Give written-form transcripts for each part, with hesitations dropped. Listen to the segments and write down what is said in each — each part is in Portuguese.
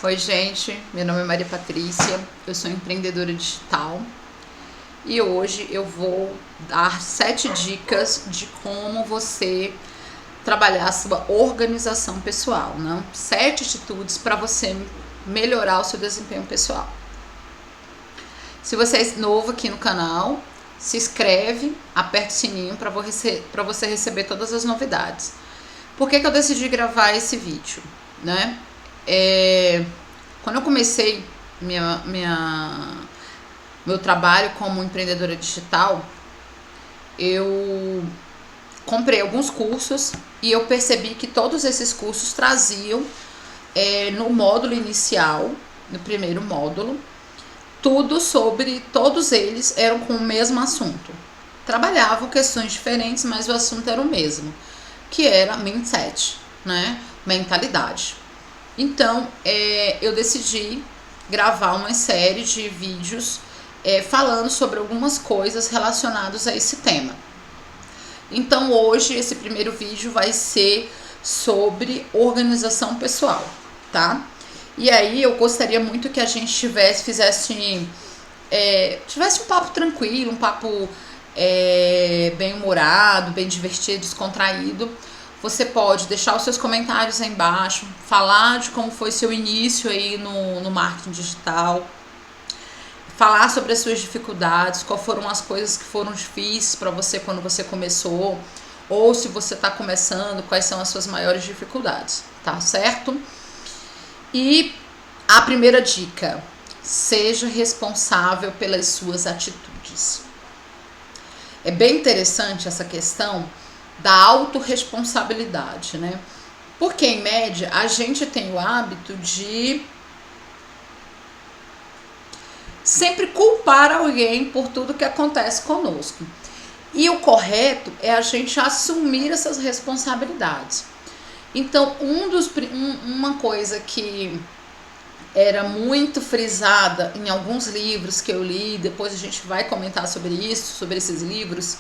Oi, gente, meu nome é Maria Patrícia, eu sou empreendedora digital e hoje eu vou dar 7 dicas de como você trabalhar a sua organização pessoal, né? 7 atitudes para você melhorar o seu desempenho pessoal. Se você é novo aqui no canal, se inscreve, aperta o sininho para você receber todas as novidades. Por que eu decidi gravar esse vídeo, né? Quando eu comecei meu trabalho como empreendedora digital, eu comprei alguns cursos e eu percebi que todos esses cursos traziam no módulo inicial, no primeiro módulo, tudo sobre, todos eles eram com o mesmo assunto. Trabalhavam questões diferentes, mas o assunto era o mesmo, que era mindset, né? Mentalidade. Então, eu decidi gravar uma série de vídeos falando sobre algumas coisas relacionadas a esse tema. Então, hoje, esse primeiro vídeo vai ser sobre organização pessoal, tá? E aí, eu gostaria muito que a gente tivesse um papo tranquilo, um papo bem-humorado, bem divertido, descontraído. Você pode deixar os seus comentários aí embaixo, falar de como foi seu início aí no marketing digital, falar sobre as suas dificuldades, quais foram as coisas que foram difíceis para você quando você começou, ou se você está começando, quais são as suas maiores dificuldades, tá certo? E a primeira dica: seja responsável pelas suas atitudes. É bem interessante essa questão da autorresponsabilidade, né? Porque, em média, a gente tem o hábito de sempre culpar alguém por tudo que acontece conosco. E o correto é a gente assumir essas responsabilidades. Então, uma coisa que era muito frisada em alguns livros que eu li, depois a gente vai comentar sobre isso, sobre esses livros,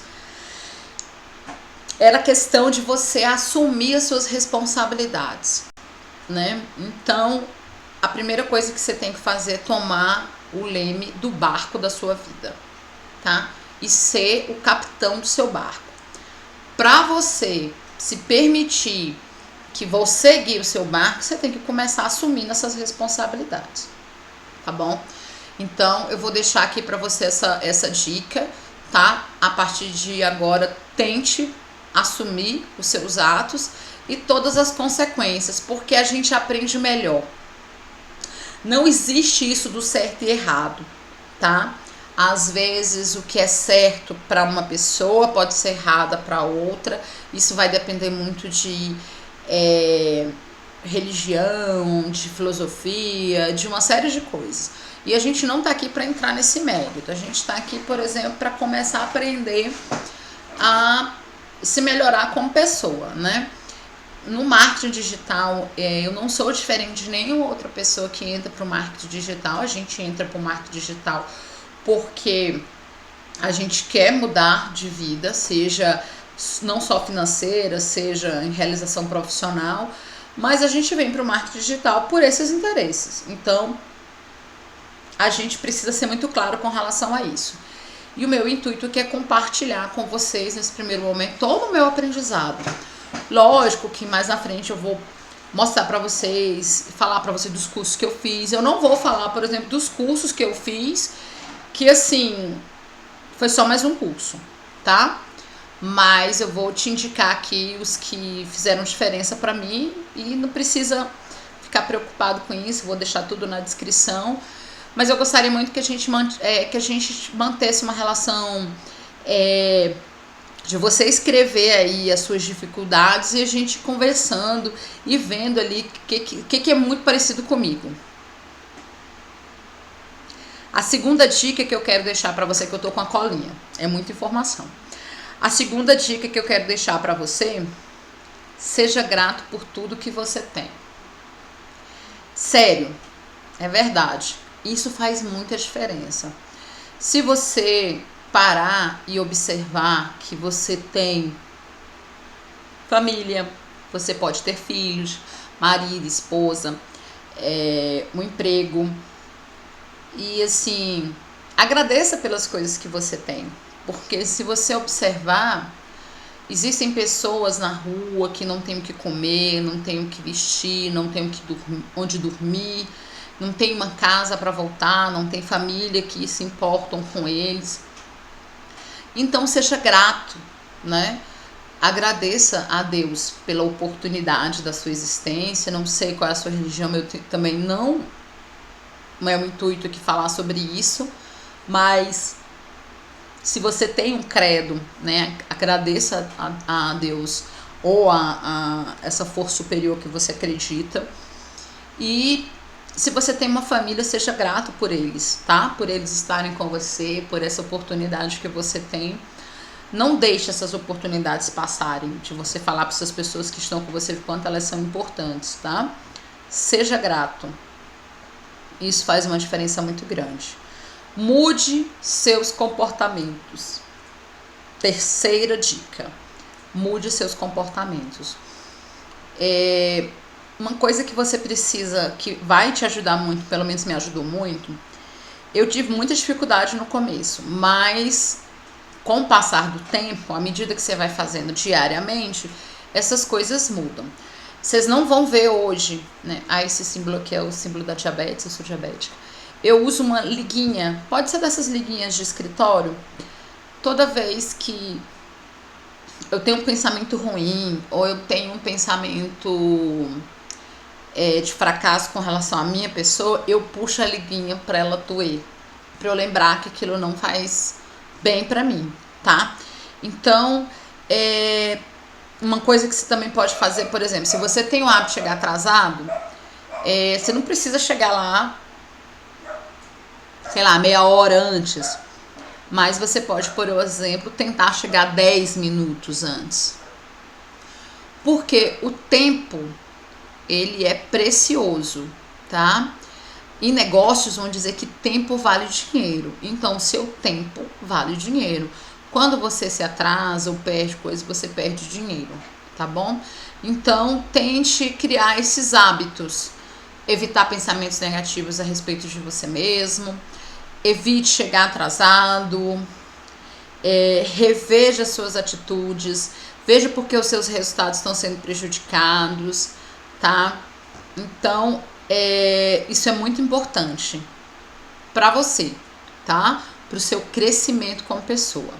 era a questão de você assumir as suas responsabilidades, né? Então, a primeira coisa que você tem que fazer é tomar o leme do barco da sua vida, tá? E ser o capitão do seu barco. Para você se permitir que você guie o seu barco, você tem que começar assumindo essas responsabilidades, tá bom? Então, eu vou deixar aqui para você essa dica, tá? A partir de agora, tente assumir os seus atos e todas as consequências, porque a gente aprende melhor. Não existe isso do certo e errado, tá? Às vezes o que é certo para uma pessoa pode ser errada para outra. Isso vai depender muito de religião, de filosofia, de uma série de coisas. E a gente não tá aqui para entrar nesse mérito. A gente tá aqui, por exemplo, para começar a aprender a se melhorar como pessoa, né? No marketing digital, eu não sou diferente de nenhuma outra pessoa que entra para o marketing digital. A gente entra para o marketing digital porque a gente quer mudar de vida, seja não só financeira, seja em realização profissional, mas a gente vem para o marketing digital por esses interesses. Então, a gente precisa ser muito claro com relação a isso. E o meu intuito é compartilhar com vocês, nesse primeiro momento, todo o meu aprendizado. Lógico que mais na frente eu vou mostrar para vocês, falar para vocês dos cursos que eu fiz. Eu não vou falar, por exemplo, dos cursos que eu fiz, que assim, foi só mais um curso, tá? Mas eu vou te indicar aqui os que fizeram diferença para mim e não precisa ficar preocupado com isso, vou deixar tudo na descrição. Mas eu gostaria muito que a gente mantesse uma relação de você escrever aí as suas dificuldades e a gente conversando e vendo ali o que é muito parecido comigo. A segunda dica que eu quero deixar para você, que eu tô com a colinha, é muita informação. A segunda dica que eu quero deixar para você: seja grato por tudo que você tem. Sério, é verdade. Isso faz muita diferença. Se você parar e observar que você tem família, você pode ter filhos, marido, esposa, um emprego. E assim, agradeça pelas coisas que você tem, porque se você observar, existem pessoas na rua que não têm o que comer, não têm o que vestir, não têm onde dormir, não tem uma casa para voltar, não tem família que se importam com eles. Então seja grato, né? Agradeça a Deus pela oportunidade da sua existência. Não sei qual é a sua religião, também não é o intuito aqui falar sobre isso, mas se você tem um credo, né, agradeça a Deus ou a essa força superior que você acredita. E se você tem uma família, seja grato por eles, tá? Por eles estarem com você, por essa oportunidade que você tem. Não deixe essas oportunidades passarem, de você falar para essas pessoas que estão com você o quanto elas são importantes, tá? Seja grato. Isso faz uma diferença muito grande. Mude seus comportamentos. Terceira dica. Mude seus comportamentos. Uma coisa que você precisa, que vai te ajudar muito, pelo menos me ajudou muito. Eu tive muita dificuldade no começo, mas com o passar do tempo, à medida que você vai fazendo diariamente, essas coisas mudam. Vocês não vão ver hoje, né? Esse símbolo aqui é o símbolo da diabetes, eu sou diabética. Eu uso uma liguinha, pode ser dessas liguinhas de escritório. Toda vez que eu tenho um pensamento ruim, ou eu tenho um pensamento de fracasso com relação à minha pessoa, eu puxo a liguinha para ela doer, para eu lembrar que aquilo não faz bem pra mim, tá? Então, uma coisa que você também pode fazer, por exemplo, se você tem o hábito de chegar atrasado, você não precisa chegar lá, sei lá, meia hora antes, mas você pode, por exemplo, tentar chegar 10 minutos antes. Porque o tempo, ele é precioso, tá? Em negócios vão dizer que tempo vale dinheiro. Então, seu tempo vale dinheiro. Quando você se atrasa ou perde coisa, você perde dinheiro, tá bom? Então, tente criar esses hábitos. Evitar pensamentos negativos a respeito de você mesmo. Evite chegar atrasado. Reveja suas atitudes. Veja por que os seus resultados estão sendo prejudicados, tá? Então, isso é muito importante para você, tá? Para o seu crescimento como pessoa.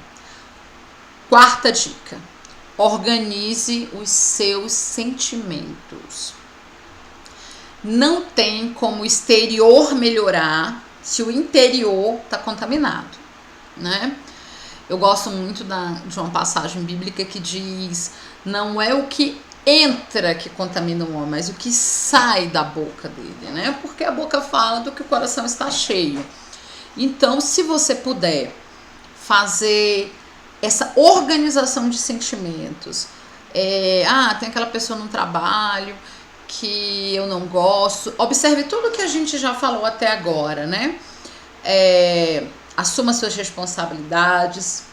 Quarta dica: organize os seus sentimentos. Não tem como o exterior melhorar se o interior está contaminado, né? Eu gosto muito de uma passagem bíblica que diz: não é o que entra que contamina o homem, mas o que sai da boca dele, né? Porque a boca fala do que o coração está cheio. Então, se você puder fazer essa organização de sentimentos, tem aquela pessoa no trabalho que eu não gosto, observe tudo que a gente já falou até agora, né? Assuma suas responsabilidades,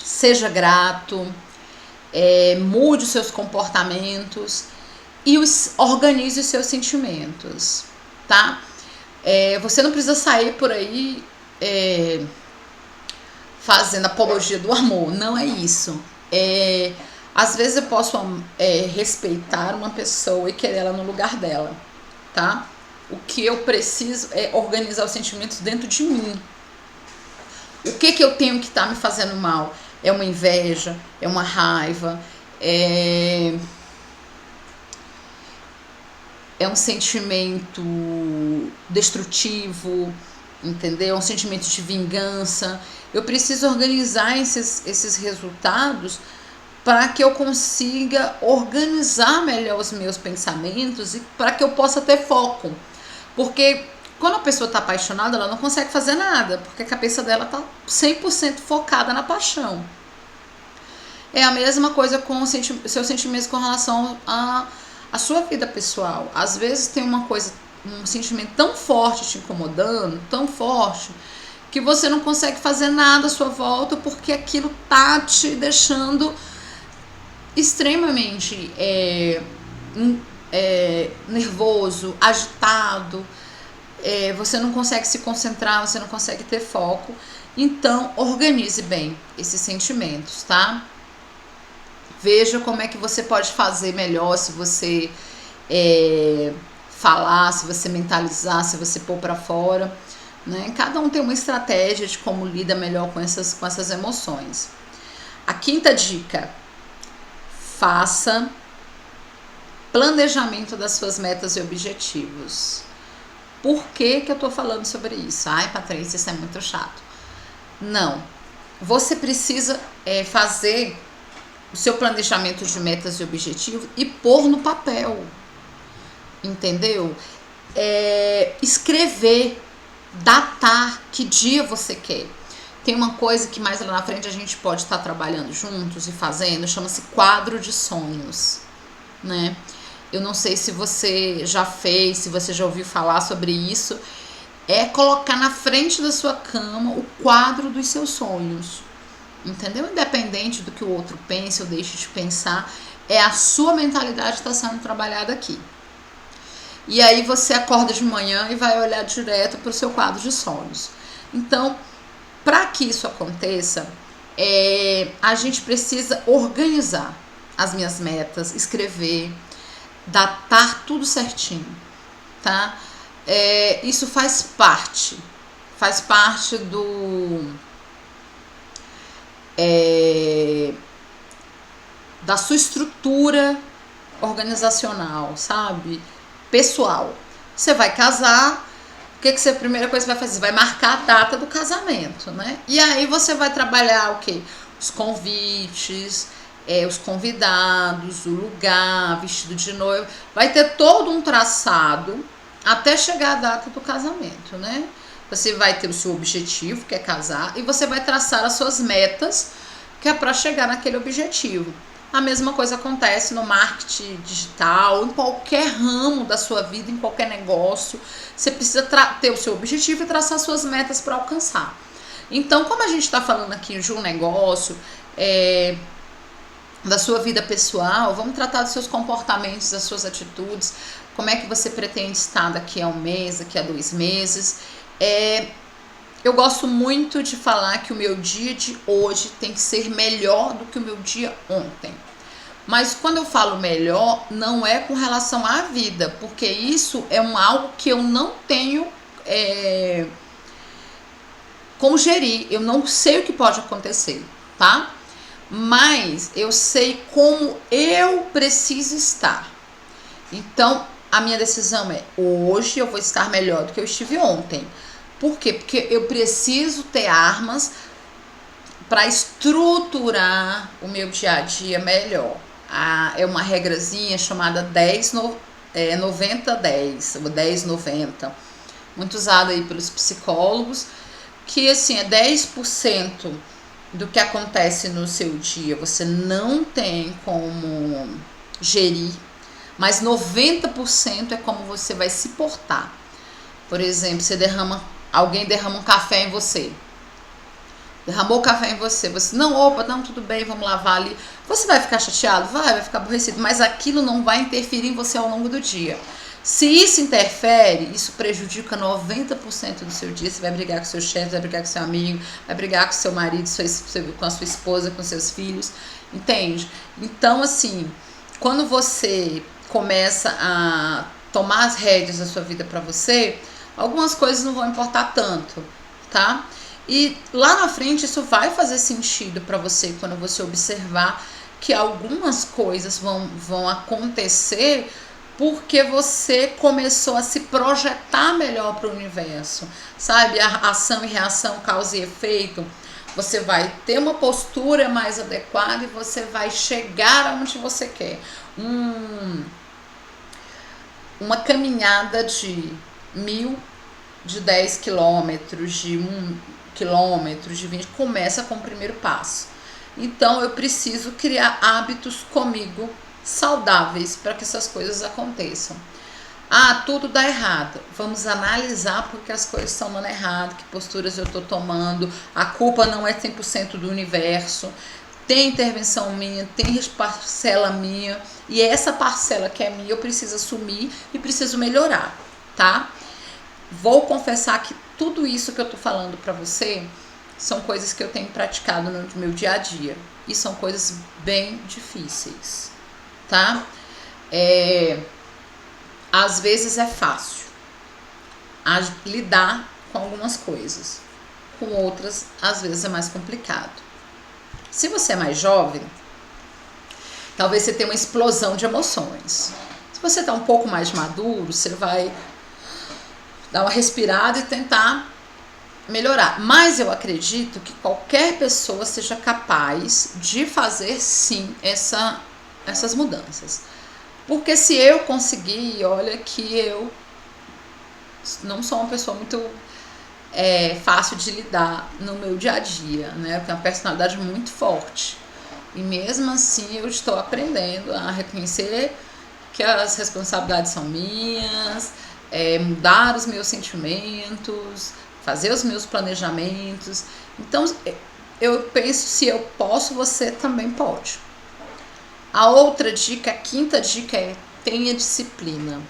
seja grato, mude os seus comportamentos e organize os seus sentimentos, tá? Você não precisa sair por aí fazendo apologia do amor, não é isso. Às vezes eu posso respeitar uma pessoa e querer ela no lugar dela, tá? O que eu preciso é organizar os sentimentos dentro de mim. O que eu tenho que tá me fazendo mal? É uma inveja, é uma raiva, é um sentimento destrutivo, entendeu? É um sentimento de vingança. Eu preciso organizar esses resultados para que eu consiga organizar melhor os meus pensamentos e para que eu possa ter foco. Porque quando a pessoa está apaixonada, ela não consegue fazer nada, porque a cabeça dela está 100% focada na paixão. É a mesma coisa com os seus sentimentos com relação à sua vida pessoal. Às vezes tem um sentimento tão forte te incomodando, tão forte, que você não consegue fazer nada à sua volta porque aquilo tá te deixando extremamente nervoso, agitado, você não consegue se concentrar, você não consegue ter foco. Então, organize bem esses sentimentos, tá? Veja como é que você pode fazer melhor, se você falar, se você mentalizar, se você pôr para fora, né? Cada um tem uma estratégia de como lida melhor com essas emoções. A quinta dica: faça planejamento das suas metas e objetivos. Por que que eu tô falando sobre isso? Ai, Patrícia, isso é muito chato. Não. Você precisa fazer o seu planejamento de metas e objetivos e pôr no papel. Entendeu? Escrever, datar que dia você quer. Tem uma coisa que mais lá na frente a gente pode estar trabalhando juntos e fazendo, chama-se quadro de sonhos, né? Eu não sei se você já fez, se você já ouviu falar sobre isso. É colocar na frente da sua cama o quadro dos seus sonhos, entendeu? Independente do que o outro pense ou deixe de pensar, é a sua mentalidade que está sendo trabalhada aqui. E aí você acorda de manhã e vai olhar direto para o seu quadro de sonhos. Então, para que isso aconteça, a gente precisa organizar as minhas metas, escrever, datar tudo certinho, tá? Isso faz parte da sua estrutura organizacional, sabe? Pessoal. Você vai casar, o que você, a primeira coisa que vai fazer? Vai marcar a data do casamento, né? E aí você vai trabalhar o quê? Os convites, os convidados, o lugar, vestido de noiva. Vai ter todo um traçado até chegar a data do casamento, né? Você vai ter o seu objetivo, que é casar, e você vai traçar as suas metas, que é para chegar naquele objetivo. A mesma coisa acontece no marketing digital, em qualquer ramo da sua vida, em qualquer negócio. Você precisa ter o seu objetivo e traçar suas metas para alcançar. Então, como a gente está falando aqui de um negócio, da sua vida pessoal, vamos tratar dos seus comportamentos, das suas atitudes, como é que você pretende estar daqui a um mês, daqui a 2 meses. Eu gosto muito de falar que o meu dia de hoje tem que ser melhor do que o meu dia ontem. Mas quando eu falo melhor, não é com relação à vida, porque isso é algo que eu não tenho como gerir. Eu não sei o que pode acontecer, tá? Mas eu sei como eu preciso estar. Então, a minha decisão é: hoje eu vou estar melhor do que eu estive ontem. Por quê? Porque eu preciso ter armas para estruturar o meu dia a dia melhor. É uma regrazinha chamada 90-10, ou 10-90, muito usada aí pelos psicólogos, que assim, 10% do que acontece no seu dia você não tem como gerir, mas 90% é como você vai se portar. Por exemplo, alguém derrama um café em você. Derramou o café em você. Você, não, tudo bem, vamos lavar ali. Você vai ficar chateado? Vai ficar aborrecido. Mas aquilo não vai interferir em você ao longo do dia. Se isso interfere, isso prejudica 90% do seu dia. Você vai brigar com seu chefe, vai brigar com seu amigo, vai brigar com seu marido, com a sua esposa, com seus filhos. Entende? Então, assim, quando você começa a tomar as rédeas da sua vida para você, algumas coisas não vão importar tanto, tá? E lá na frente isso vai fazer sentido para você quando você observar que algumas coisas vão acontecer porque você começou a se projetar melhor para o universo, sabe? A ação e reação, causa e efeito. Você vai ter uma postura mais adequada e você vai chegar aonde você quer. Uma caminhada de 1.000, de 10 quilômetros, de 1 quilômetro, de 20, começa com o primeiro passo. Então eu preciso criar hábitos comigo saudáveis para que essas coisas aconteçam. Tudo dá errado. Vamos analisar porque as coisas estão dando errado, que posturas eu estou tomando. A culpa não é 100% do universo. tem intervenção minha, tem parcela minha, e essa parcela que é minha eu preciso assumir e preciso melhorar, tá? Vou confessar que tudo isso que eu tô falando pra você são coisas que eu tenho praticado no meu dia a dia, e são coisas bem difíceis, tá? Às vezes é fácil lidar com algumas coisas, com outras às vezes é mais complicado. Se você é mais jovem, talvez você tenha uma explosão de emoções. Se você está um pouco mais maduro, você vai dar uma respirada e tentar melhorar. Mas eu acredito que qualquer pessoa seja capaz de fazer sim essas mudanças. Porque se eu conseguir, olha que eu não sou uma pessoa muito fácil de lidar no meu dia a dia, né? Eu tenho uma personalidade muito forte. E mesmo assim eu estou aprendendo a reconhecer que as responsabilidades são minhas, mudar os meus sentimentos, fazer os meus planejamentos. Então eu penso, se eu posso, você também pode. A outra dica, a quinta dica tenha disciplina.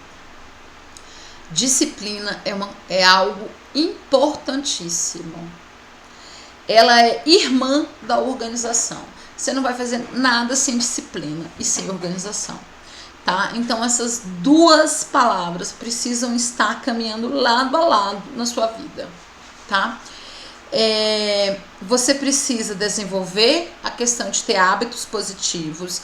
Disciplina é algo importantíssimo. Ela é irmã da organização. Você não vai fazer nada sem disciplina e sem organização, tá? Então essas duas palavras precisam estar caminhando lado a lado na sua vida, tá? Você precisa desenvolver a questão de ter hábitos positivos,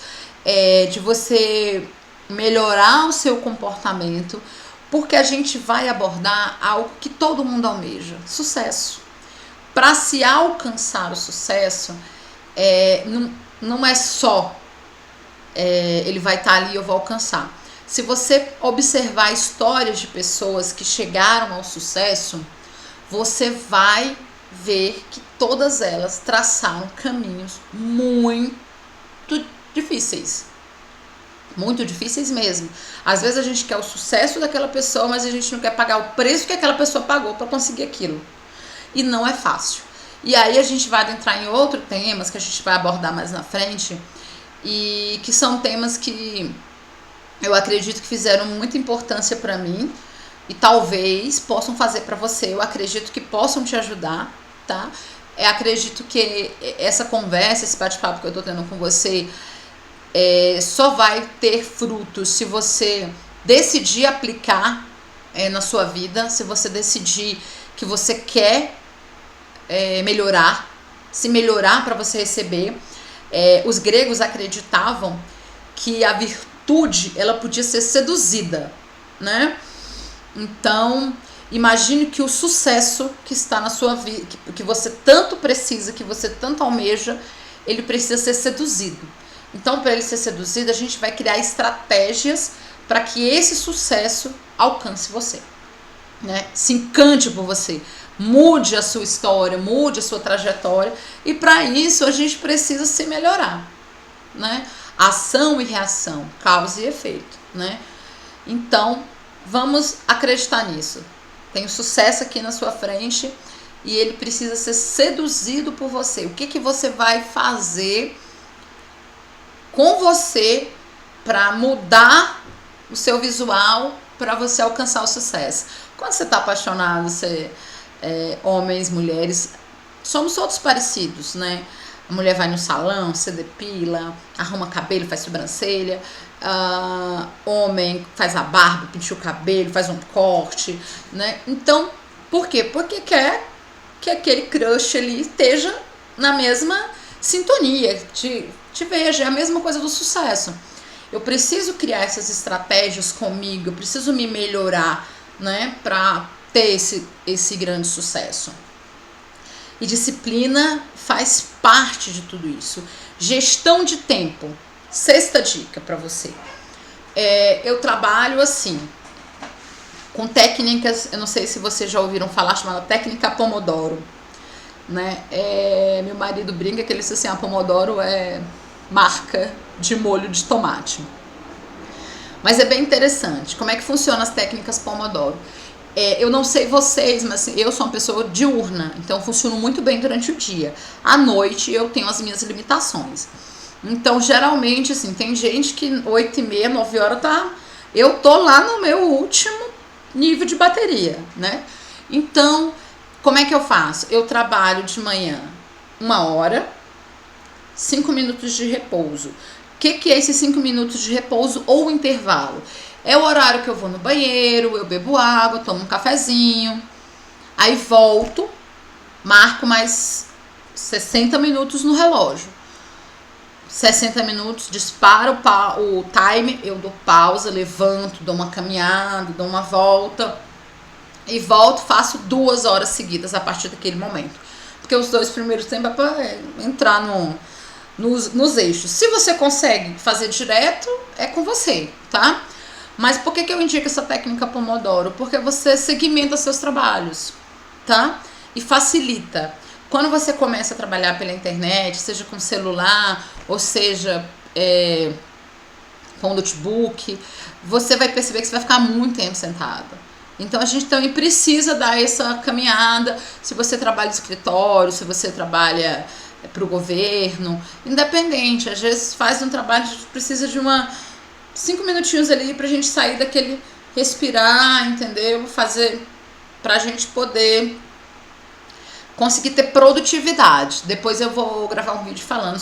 de você melhorar o seu comportamento, porque a gente vai abordar algo que todo mundo almeja: sucesso. Para se alcançar o sucesso, não é só ele vai estar ali e eu vou alcançar. Se você observar histórias de pessoas que chegaram ao sucesso, você vai ver que todas elas traçaram caminhos muito difíceis. Muito difíceis mesmo. Às vezes a gente quer o sucesso daquela pessoa, mas a gente não quer pagar o preço que aquela pessoa pagou para conseguir aquilo. E não é fácil. E aí a gente vai adentrar em outros temas que a gente vai abordar mais na frente, e que são temas que eu acredito que fizeram muita importância para mim e talvez possam fazer para você. Eu acredito que possam te ajudar, tá? Acredito que essa conversa, esse bate-papo que eu tô tendo com você, só vai ter frutos se você decidir aplicar na sua vida, se você decidir que você quer melhorar, se melhorar para você receber. Os gregos acreditavam que a virtude ela podia ser seduzida, né? Então imagine que o sucesso que está na sua vida, que você tanto precisa, que você tanto almeja, ele precisa ser seduzido. Então, para ele ser seduzido, a gente vai criar estratégias para que esse sucesso alcance você, né? Se encante por você, mude a sua história, mude a sua trajetória, e para isso a gente precisa se melhorar, né? Ação e reação, causa e efeito, né? Então, vamos acreditar nisso. Tem o sucesso aqui na sua frente e ele precisa ser seduzido por você. O que você vai fazer com você para mudar o seu visual, para você alcançar o sucesso? Quando você está apaixonado, homens, mulheres, somos todos parecidos, né? A mulher vai no salão, se depila, arruma cabelo, faz sobrancelha. Homem faz a barba, pinta o cabelo, faz um corte, né? Então, por quê? Porque quer que aquele crush ali esteja na mesma sintonia, te veja. É a mesma coisa do sucesso. Eu preciso criar essas estratégias comigo, eu preciso me melhorar, né, para ter esse grande sucesso. E disciplina faz parte de tudo isso. Gestão de tempo. Sexta dica para você. Eu trabalho assim, com técnicas, eu não sei se vocês já ouviram falar, chamada técnica Pomodoro, né? Meu marido brinca que ele diz assim: a Pomodoro é marca de molho de tomate. Mas é bem interessante. Como é que funciona as técnicas Pomodoro? Eu não sei vocês, mas assim, eu sou uma pessoa diurna, então eu funciono muito bem durante o dia. À noite eu tenho as minhas limitações. Então, geralmente, assim, tem gente que 8h30, 9h tá... Eu tô lá no meu último nível de bateria, né? Então, como é que eu faço? Eu trabalho de manhã 1 hora, 5 minutos de repouso. O que é esses 5 minutos de repouso ou intervalo? É o horário que eu vou no banheiro, eu bebo água, tomo um cafezinho, aí volto, marco mais 60 minutos no relógio. 60 minutos, disparo o time, eu dou pausa, levanto, dou uma caminhada, dou uma volta e volto, faço 2 horas seguidas a partir daquele momento. Porque os 2 primeiros tempos é para entrar nos eixos. Se você consegue fazer direto, é com você, tá? Mas por que eu indico essa técnica Pomodoro? Porque você segmenta seus trabalhos, tá? E facilita. Quando você começa a trabalhar pela internet, seja com celular, ou seja com notebook, você vai perceber que você vai ficar muito tempo sentado. Então a gente também precisa dar essa caminhada. Se você trabalha no escritório, se você trabalha para o governo, independente, às vezes faz um trabalho, a gente precisa de 5 minutinhos ali pra gente sair daquele respirar, entendeu? Fazer pra gente poder conseguir ter produtividade. Depois eu vou gravar um vídeo falando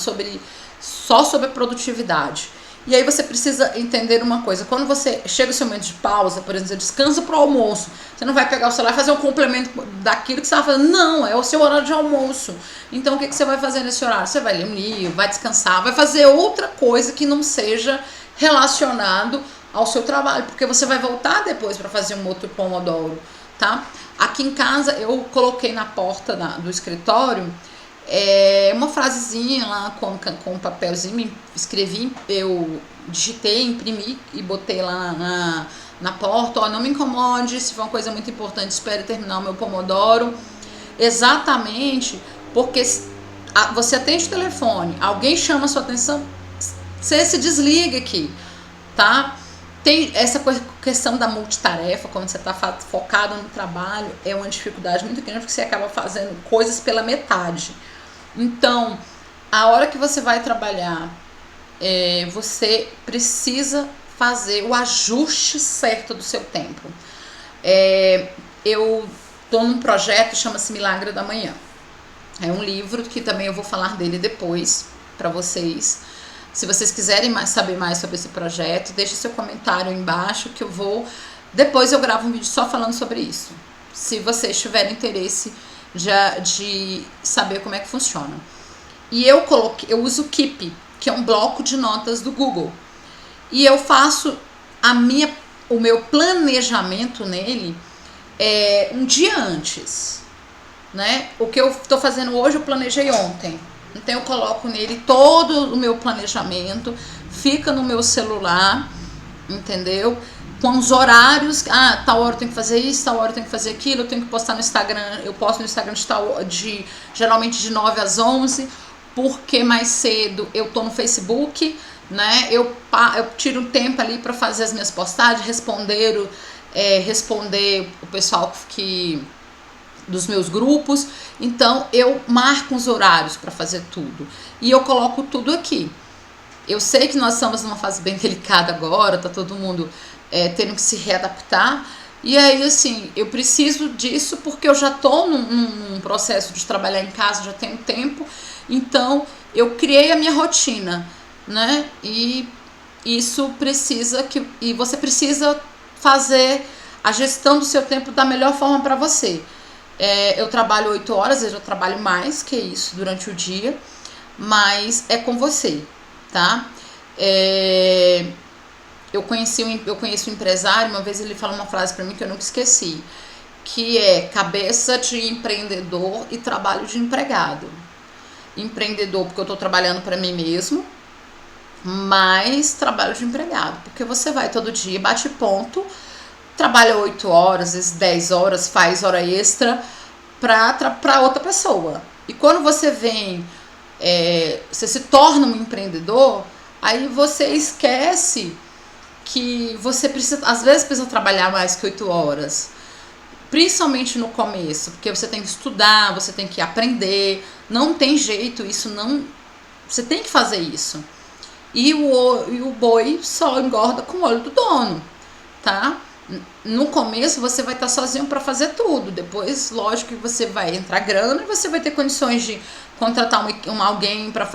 só sobre produtividade. E aí você precisa entender uma coisa. Quando você chega o seu momento de pausa, por exemplo, você descansa pro almoço, você não vai pegar o celular e fazer um complemento daquilo que você estava fazendo. Não, é o seu horário de almoço. Então o que você vai fazer nesse horário? Você vai ler um livro, vai descansar, vai fazer outra coisa que não seja relacionado ao seu trabalho, porque você vai voltar depois para fazer um outro Pomodoro, tá? Aqui em casa eu coloquei na porta do escritório uma frasezinha lá com um papelzinho, escrevi, eu digitei, imprimi e botei lá na porta, ó, não me incomode, se for uma coisa muito importante, espere terminar o meu Pomodoro, exatamente porque você atende o telefone, alguém chama a sua atenção, você se desliga aqui, tá? Tem essa questão da multitarefa, quando você está focado no trabalho, é uma dificuldade muito grande, porque você acaba fazendo coisas pela metade. Então, a hora que você vai trabalhar, você precisa fazer o ajuste certo do seu tempo. Eu estou num projeto que chama-se Milagre da Manhã. É um livro que também eu vou falar dele depois para vocês. Se vocês quiserem saber mais sobre esse projeto, deixe seu comentário aí embaixo que depois eu gravo um vídeo só falando sobre isso. Se vocês tiverem interesse de saber como é que funciona. E eu uso o Keep, que é um bloco de notas do Google. E eu faço o meu planejamento nele um dia antes, né? O que eu estou fazendo hoje eu planejei ontem. Então eu coloco nele todo o meu planejamento, fica no meu celular, entendeu? Com os horários, tal hora eu tenho que fazer isso, tal hora eu tenho que fazer aquilo, eu tenho que postar no Instagram, eu posto no Instagram geralmente de 9 às 11, porque mais cedo eu tô no Facebook, né? Eu tiro um tempo ali para fazer as minhas postagens, responder o pessoal dos meus grupos. Então eu marco os horários para fazer tudo e eu coloco tudo aqui. Eu sei que nós estamos numa fase bem delicada agora, tá todo mundo tendo que se readaptar, e aí assim, eu preciso disso porque eu já tô num processo de trabalhar em casa, já tenho tempo, então eu criei a minha rotina, né? E isso e você precisa fazer a gestão do seu tempo da melhor forma para você. Eu trabalho 8 horas, eu já trabalho mais que isso durante o dia, mas é com você, tá? Eu conheço um empresário, uma vez ele falou uma frase para mim que eu nunca esqueci, que é cabeça de empreendedor e trabalho de empregado. Empreendedor porque eu estou trabalhando para mim mesmo, mas trabalho de empregado, porque você vai todo dia, bate ponto, trabalha 8 horas, às vezes 10 horas, faz hora extra para outra pessoa. E quando você você se torna um empreendedor, aí você esquece que você às vezes precisa trabalhar mais que 8 horas. principalmente no começo, porque você tem que estudar, você tem que aprender, não tem jeito, isso não, você tem que fazer isso. E o boi só engorda com o olho do dono, tá? No começo você vai estar sozinho para fazer tudo. Depois, lógico que você vai entrar grana e você vai ter condições de contratar alguém para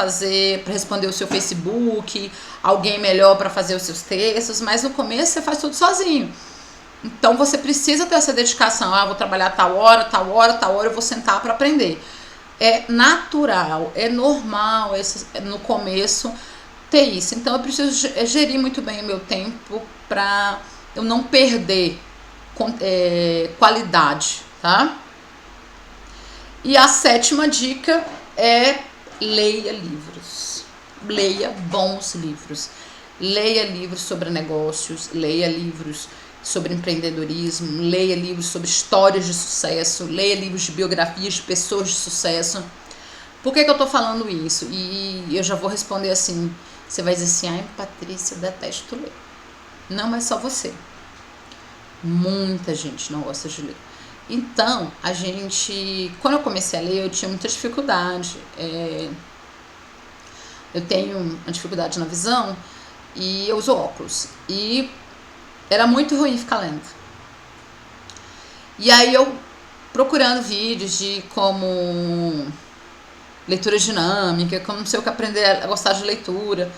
responder o seu Facebook, alguém melhor para fazer os seus textos, mas no começo você faz tudo sozinho. Então você precisa ter essa dedicação. Vou trabalhar tal hora, eu vou sentar para aprender. É natural, é normal no começo ter isso. Então eu preciso gerir muito bem o meu tempo para eu não perder qualidade, tá? E a 7ª dica é leia livros. Leia bons livros. Leia livros sobre negócios, leia livros sobre empreendedorismo, leia livros sobre histórias de sucesso, leia livros de biografias de pessoas de sucesso. Por que eu tô falando isso? E eu já vou responder assim, você vai dizer assim, ai Patrícia, eu detesto ler. Não é só você. Muita gente não gosta de ler. Então, quando eu comecei a ler, eu tinha muita dificuldade. Eu tenho uma dificuldade na visão e eu uso óculos. E era muito ruim ficar lendo. E aí eu procurando vídeos de como leitura dinâmica, como não sei o que, aprender a gostar de leitura.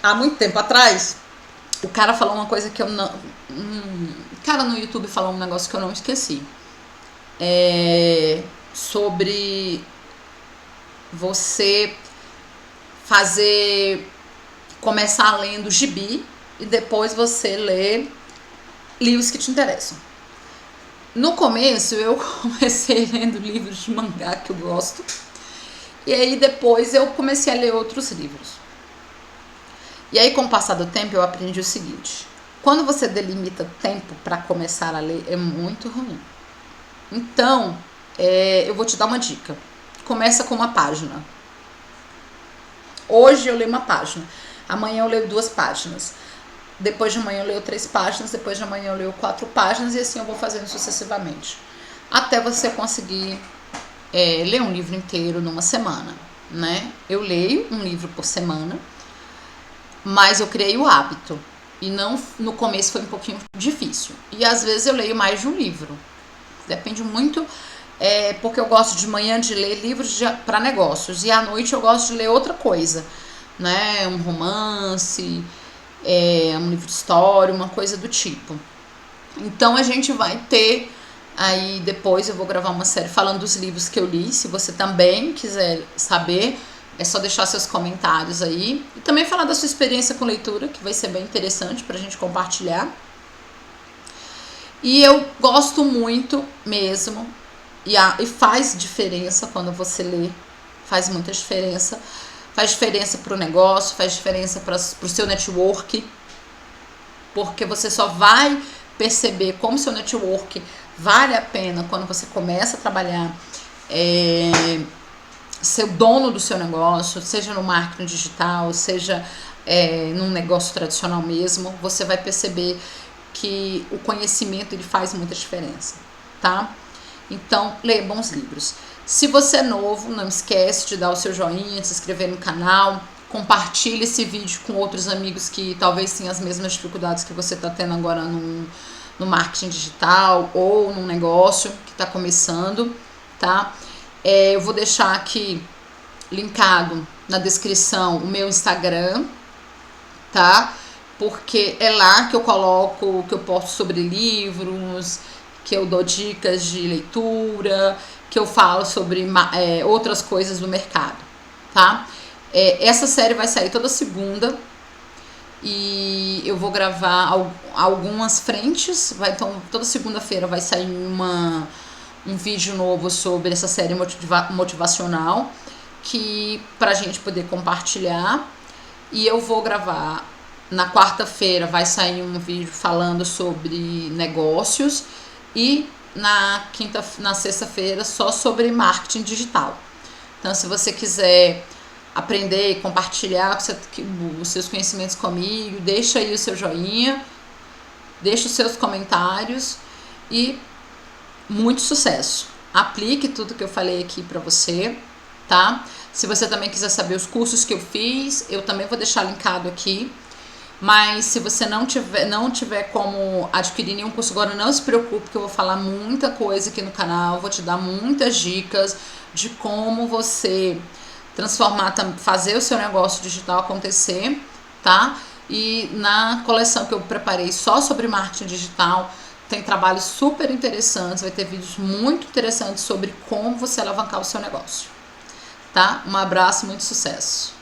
Há muito tempo atrás, o cara falou uma coisa que eu não... O cara no YouTube falou um negócio que eu não esqueci. Sobre você começar lendo gibi e depois você lê livros que te interessam. No começo eu comecei lendo livros de mangá que eu gosto, e aí depois eu comecei a ler outros livros. E aí, com o passar do tempo, eu aprendi o seguinte: quando você delimita tempo para começar a ler, é muito ruim. Então, eu vou te dar uma dica. Começa com uma página. Hoje eu leio uma página. Amanhã eu leio 2 páginas. Depois de amanhã eu leio 3 páginas. Depois de amanhã eu leio 4 páginas. E assim eu vou fazendo sucessivamente. Até você conseguir ler um livro inteiro numa semana, né? Eu leio um livro por semana, mas eu criei o hábito. E não, no começo foi um pouquinho difícil. E às vezes eu leio mais de um livro. Depende muito, porque eu gosto de manhã de ler livros para negócios. E à noite eu gosto de ler outra coisa, né? Um romance, um livro de história, uma coisa do tipo. Então a gente vai ter... Aí depois eu vou gravar uma série falando dos livros que eu li. Se você também quiser saber, é só deixar seus comentários aí. E também falar da sua experiência com leitura, que vai ser bem interessante pra gente compartilhar. E eu gosto muito mesmo, e faz diferença quando você lê. Faz muita diferença. Faz diferença pro negócio, faz diferença pro seu network. Porque você só vai perceber como seu network vale a pena quando você começa a trabalhar, ser o dono do seu negócio, seja no marketing digital, seja num negócio tradicional mesmo. Você vai perceber que o conhecimento ele faz muita diferença, tá? Então, leia bons livros. Se você é novo, não esquece de dar o seu joinha, de se inscrever no canal, compartilhe esse vídeo com outros amigos que talvez tenham as mesmas dificuldades que você está tendo agora no marketing digital ou num negócio que está começando, tá? Eu vou deixar aqui linkado na descrição o meu Instagram, tá? Porque é lá que eu coloco, que eu posto sobre livros, que eu dou dicas de leitura, que eu falo sobre outras coisas do mercado, tá? Essa série vai sair toda segunda e eu vou gravar algumas frentes. Então, toda segunda-feira vai sair um vídeo novo sobre essa série motivacional pra gente poder compartilhar. E eu vou gravar na quarta-feira, vai sair um vídeo falando sobre negócios, e na sexta-feira só sobre marketing digital. Então, se você quiser aprender e compartilhar os seus conhecimentos comigo, deixa aí o seu joinha, deixa os seus comentários e muito sucesso. Aplique tudo que eu falei aqui para você, tá? Se você também quiser saber os cursos que eu fiz, eu também vou deixar linkado aqui. Mas se você não tiver como adquirir nenhum curso agora, não se preocupe, que eu vou falar muita coisa aqui no canal, vou te dar muitas dicas de como você transformar, fazer o seu negócio digital acontecer, tá? E na coleção que eu preparei só sobre marketing digital, tem trabalhos super interessantes, vai ter vídeos muito interessantes sobre como você alavancar o seu negócio, tá? Um abraço, muito sucesso!